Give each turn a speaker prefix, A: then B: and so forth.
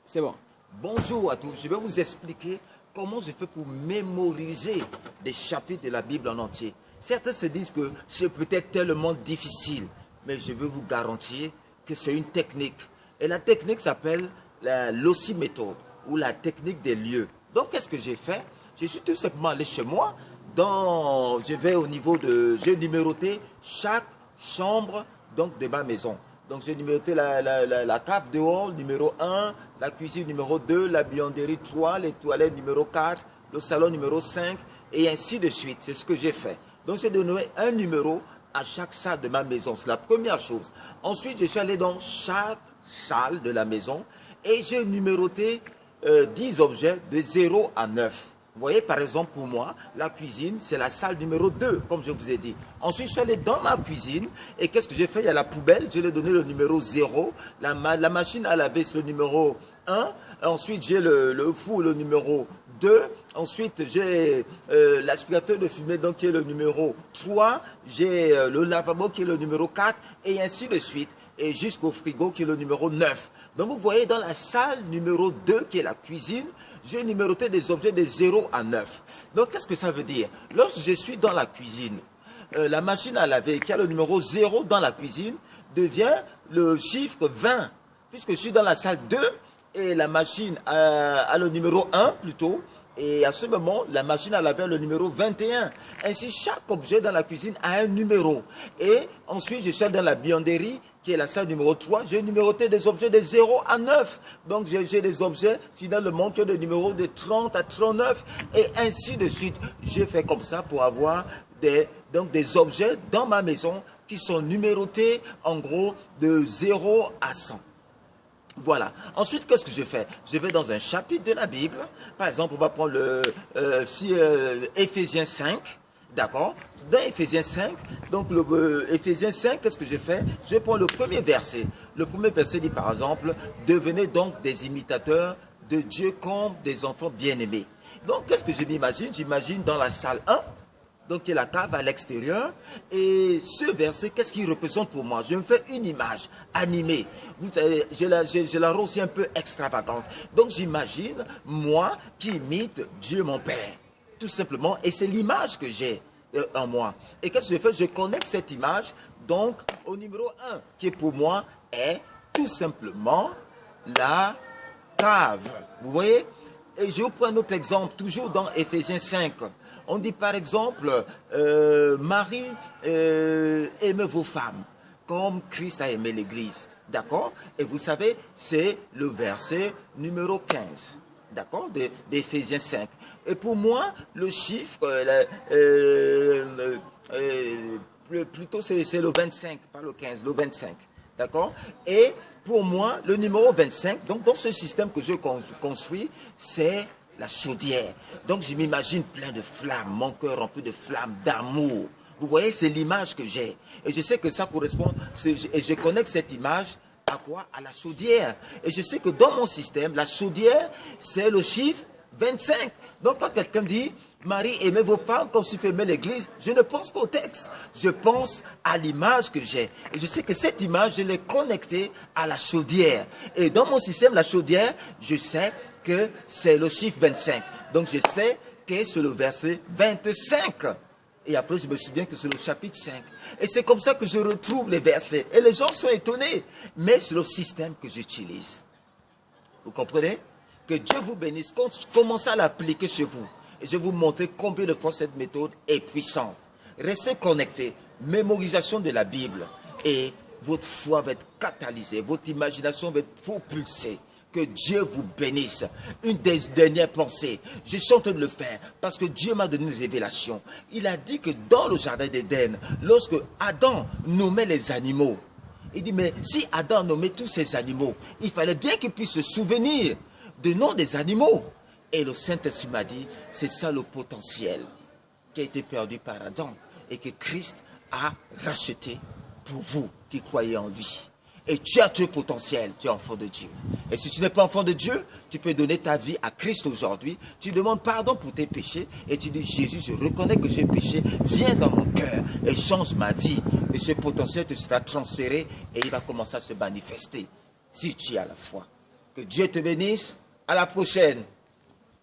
A: C'est bon.
B: Bonjour à tous, je vais vous expliquer comment je fais pour mémoriser des chapitres de la Bible en entier. Certains se disent que c'est peut-être tellement difficile, mais je veux vous garantir que c'est une technique. Et la technique s'appelle l'ossiméthode ou la technique des lieux. Donc qu'est-ce que j'ai fait? Je suis tout simplement allé chez moi, je vais au niveau de... J'ai numéroté chaque chambre donc, de ma maison. Donc j'ai numéroté la cave dehors, numéro 1, la cuisine numéro 2, la buanderie 3, les toilettes numéro 4, le salon numéro 5, et ainsi de suite. C'est ce que j'ai fait. Donc j'ai donné un numéro à chaque salle de ma maison. C'est la première chose. Ensuite, je suis allé dans chaque salle de la maison et j'ai numéroté 10 objets de 0 à 9. Vous voyez, par exemple, pour moi, la cuisine, c'est la salle numéro 2, comme je vous ai dit. Ensuite, je suis allé dans ma cuisine, et qu'est-ce que j'ai fait? Il y a la poubelle, je lui ai donné le numéro 0. La machine à laver, c'est le numéro 1. Ensuite, j'ai le four, le numéro 2. Ensuite, j'ai l'aspirateur de fumée, donc qui est le numéro 3. J'ai le lavabo, qui est le numéro 4, et ainsi de suite. Et jusqu'au frigo, qui est le numéro 9. Donc, vous voyez, dans la salle numéro 2, qui est la cuisine, j'ai numéroté des objets de 0 à 9. Donc, qu'est-ce que ça veut dire? Lorsque je suis dans la cuisine, la machine à laver, qui a le numéro 0 dans la cuisine, devient le chiffre 20. Puisque je suis dans la salle 2, et la machine a le numéro 1, plutôt. Et à ce moment, la machine à laver a le numéro 21. Ainsi, chaque objet dans la cuisine a un numéro. Et ensuite, je suis dans la buanderie, qui est la salle numéro 3. J'ai numéroté des objets de 0 à 9. Donc, j'ai des objets, finalement, qui ont des numéros de 30 à 39. Et ainsi de suite. J'ai fait comme ça pour avoir des objets dans ma maison qui sont numérotés, en gros, de 0 à 100. Voilà. Ensuite, qu'est-ce que je fais? Je vais dans un chapitre de la Bible. Par exemple, on va prendre Éphésiens 5. D'accord? Dans Éphésiens 5, donc Éphésiens 5, qu'est-ce que je fais? Je prends le premier verset. Le premier verset dit par exemple, devenez donc des imitateurs de Dieu comme des enfants bien-aimés. Donc, qu'est-ce que je m'imagine? J'imagine dans la salle 1, donc il y a la cave à l'extérieur. Et ce verset, qu'est-ce qu'il représente pour moi? Je me fais une image animée. Vous savez, je la rends aussi un peu extravagante. Donc j'imagine, moi, qui imite Dieu mon Père. Tout simplement. Et c'est l'image que j'ai en moi. Et qu'est-ce que je fais? Je connecte cette image, donc, au numéro 1, qui pour moi est tout simplement la cave. Vous voyez? Et je vous prends un autre exemple, toujours dans Éphésiens 5. On dit par exemple, Marie, aimez vos femmes, comme Christ a aimé l'Église. D'accord? Et vous savez, c'est le verset numéro 15. D'accord? D'Éphésiens 5. Et pour moi, le chiffre, plutôt c'est le 25, pas le 15, le 25. D'accord? Et pour moi, le numéro 25, donc dans ce système que je construis, c'est la chaudière. Donc je m'imagine plein de flammes, mon cœur rempli de flammes, d'amour. Vous voyez, c'est l'image que j'ai. Et je sais que ça correspond, et je connecte cette image à quoi? À la chaudière. Et je sais que dans mon système, la chaudière, c'est le chiffre 25. Donc quand quelqu'un dit, Marie, aimez vos femmes comme si vous aimez l'église, je ne pense pas au texte. Je pense à l'image que j'ai. Et je sais que cette image, je l'ai connectée à la chaudière. Et dans mon système, la chaudière, je sais que c'est le chiffre 25. Donc je sais que c'est le verset 25. Et après, je me souviens que c'est le chapitre 5. Et c'est comme ça que je retrouve les versets. Et les gens sont étonnés. Mais c'est le système que j'utilise. Vous comprenez? Que Dieu vous bénisse. Commencez à l'appliquer chez vous. Et je vais vous montrer combien de fois cette méthode est puissante. Restez connectés. Mémorisation de la Bible. Et votre foi va être catalysée. Votre imagination va être propulsée. Que Dieu vous bénisse. Une des dernières pensées. Je suis en train de le faire parce que Dieu m'a donné une révélation. Il a dit que dans le jardin d'Éden, lorsque Adam nommait les animaux, il dit, mais si Adam nommait tous ces animaux, il fallait bien qu'il puisse se souvenir du nom des animaux. Et le Saint-Esprit m'a dit, c'est ça le potentiel qui a été perdu par Adam et que Christ a racheté pour vous qui croyez en lui. Et tu as tout potentiel, tu es enfant de Dieu. Et si tu n'es pas enfant de Dieu, tu peux donner ta vie à Christ aujourd'hui. Tu demandes pardon pour tes péchés et tu dis, Jésus, je reconnais que j'ai péché, viens dans mon cœur et change ma vie. Et ce potentiel te sera transféré et il va commencer à se manifester si tu as la foi. Que Dieu te bénisse. À la prochaine.